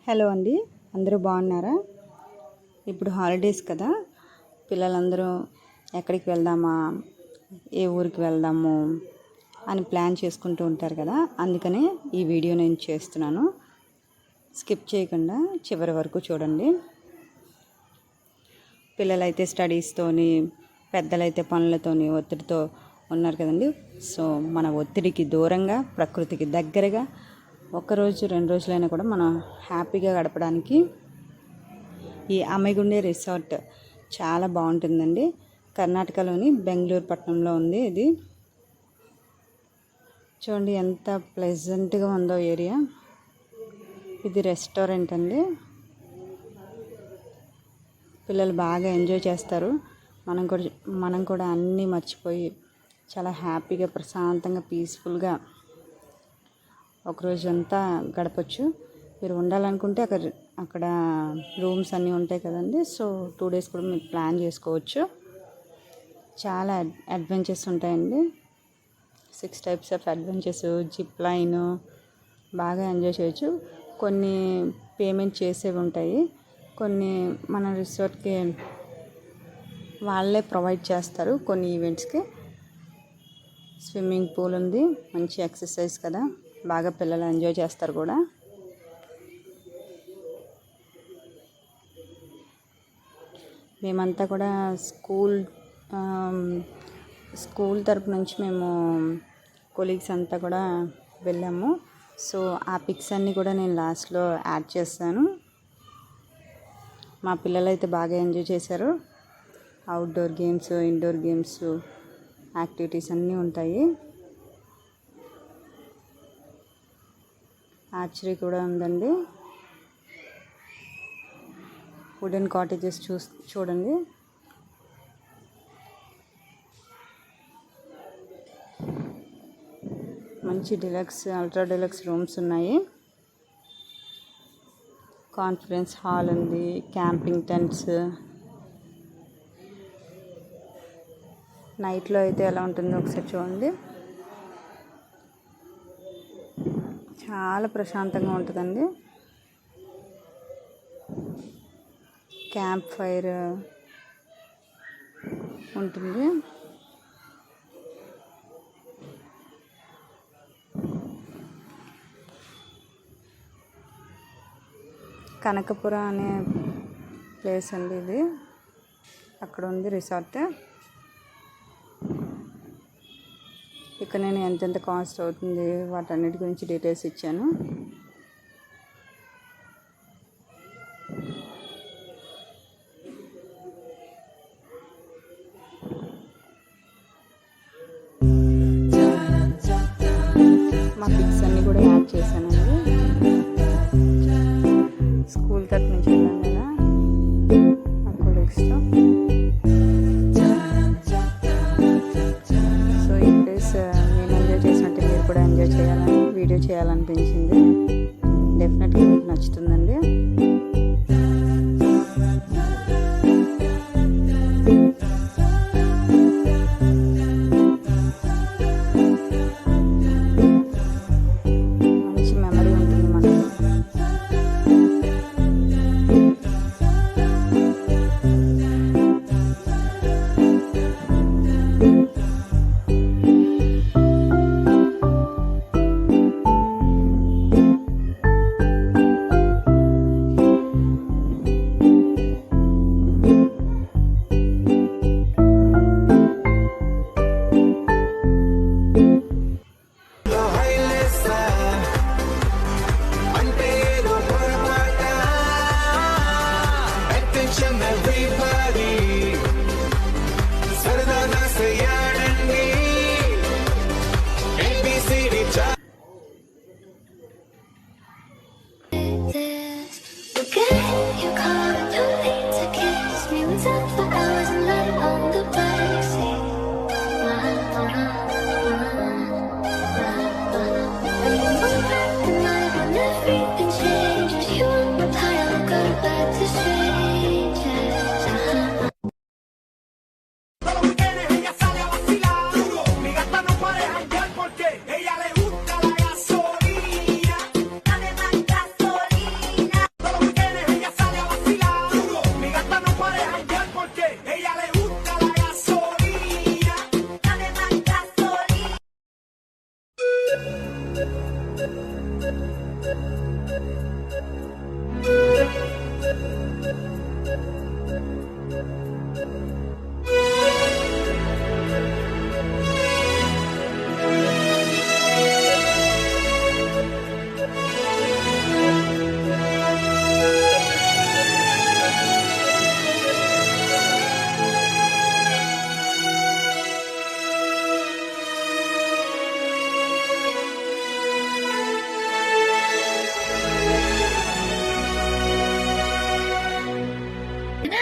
Hello అండి, అందరూ బాగున్నారా? ఇప్పుడు హాలిడేస్ కదా, పిల్లలందరూ ఎక్కడికి వెళ్దామా, ఏ ఊరికి వెళ్దాము అని ప్లాన్ చేసుకుంటూ ఉంటారు కదా. అందుకనే ఈ వీడియో నేను చేస్తున్నాను. స్కిప్ చేయకుండా చివరి వరకు చూడండి. పిల్లలైతే స్టడీస్తోని, పెద్దలైతే పనులతోని ఒత్తిడితో ఉన్నారు కదండి. సో మన ఒత్తిడికి దూరంగా, ప్రకృతికి దగ్గరగా ఒక్కరోజు 2 రోజులైనా కూడా మనం హ్యాపీగా గడపడానికి ఈ అమ్మిగుండే రిసార్ట్ చాలా బాగుంటుందండి. కర్ణాటకలోని బెంగళూరు పట్టణంలో ఉంది. ఇది చూడండి ఎంత ప్లెజెంట్గా ఉందో ఏరియా. ఇది రెస్టారెంట్ అండి. పిల్లలు బాగా ఎంజాయ్ చేస్తారు. మనం కూడా అన్నీ మర్చిపోయి చాలా హ్యాపీగా, ప్రశాంతంగా, పీస్ఫుల్గా ఒకరోజు అంతా గడపచ్చు. మీరు ఉండాలనుకుంటే అక్కడ రూమ్స్ అన్నీ ఉంటాయి కదండి. సో 2 days కూడా మీరు ప్లాన్ చేసుకోవచ్చు. చాలా అడ్వెంచర్స్ ఉంటాయండి. 6 types of adventures, zip line బాగా ఎంజాయ్ చేయొచ్చు. కొన్ని పేమెంట్ చేసేవి ఉంటాయి, కొన్ని మన రిసార్ట్కి వాళ్ళే ప్రొవైడ్ చేస్తారు. కొన్ని ఈవెంట్స్కి స్విమ్మింగ్ పూల్ ఉంది, మంచి ఎక్సర్సైజ్ కదా, బాగా పిల్లలు ఎంజాయ్ చేస్తారు కూడా. మేమంతా కూడా స్కూల్ తరపు నుంచి మేము కొలీగ్స్ అంతా కూడా వెళ్ళాము. సో ఆ పిక్స్ అన్నీ కూడా నేను లాస్ట్లో యాడ్ చేస్తాను. మా పిల్లలు అయితే బాగా ఎంజాయ్ చేశారు. Outdoor games, indoor games, activities అన్నీ ఉంటాయి. ఆర్చరీ కూడా ఉందండి. వుడెన్ కాటేజెస్ చూడండి. మంచి డిలక్స్, అల్ట్రా డిలక్స్ రూమ్స్ ఉన్నాయి. కాన్ఫరెన్స్ హాల్ ఉంది, క్యాంపింగ్ టెంట్స్. నైట్లో అయితే ఎలా ఉంటుందో ఒకసారి చూడండి. చాలా ప్రశాంతంగా ఉంటుందండి. క్యాంప్ ఫైర్ ఉంటుంది. కనకపుర అనే ప్లేస్ అండి ఇది. అక్కడ ఉంది రిసార్ట్. ఇక్కడ నేను ఎంతెంత కాస్ట్ అవుతుంది వాటన్నిటి గురించి డీటెయిల్స్ ఇచ్చాను. మా పిక్స్ అన్నీ కూడా యాడ్ చేశానండి. స్కూల్ తరఫు నుంచి వెళ్ళాను కదా మా కొలీగ్స్తో. సో ఈ ప్లేస్ నేను ఎంజాయ్ చేసినట్టు మీరు కూడా ఎంజాయ్ చేయాలని వీడియో చేయాలనిపించింది. డెఫినెట్గా మీకు నచ్చుతుందండి. మంచి మెమరీ ఉంటుంది మనకి.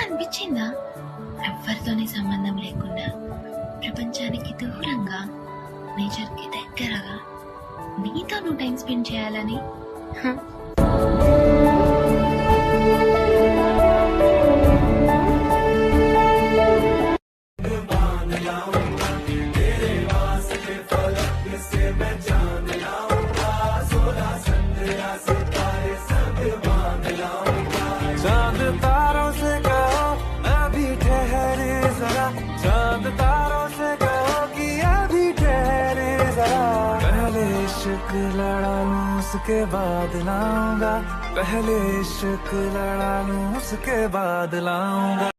అనిపించిందా ఎవరితోని సంబంధం లేకుండా ప్రపంచానికి దూరంగా నేచర్కి దగ్గరగా నీతో నువ్వు టైం స్పెండ్ చేయాలని? चांद तारों से कहो अभी ठहरे जरा, चांद तारों से कहो कि अभी ठहरे जरा। पहले इश्क लड़ा लूं उसके बाद लाऊंगा, पहले इश्क लड़ा लूं उसके बाद लाऊंगा।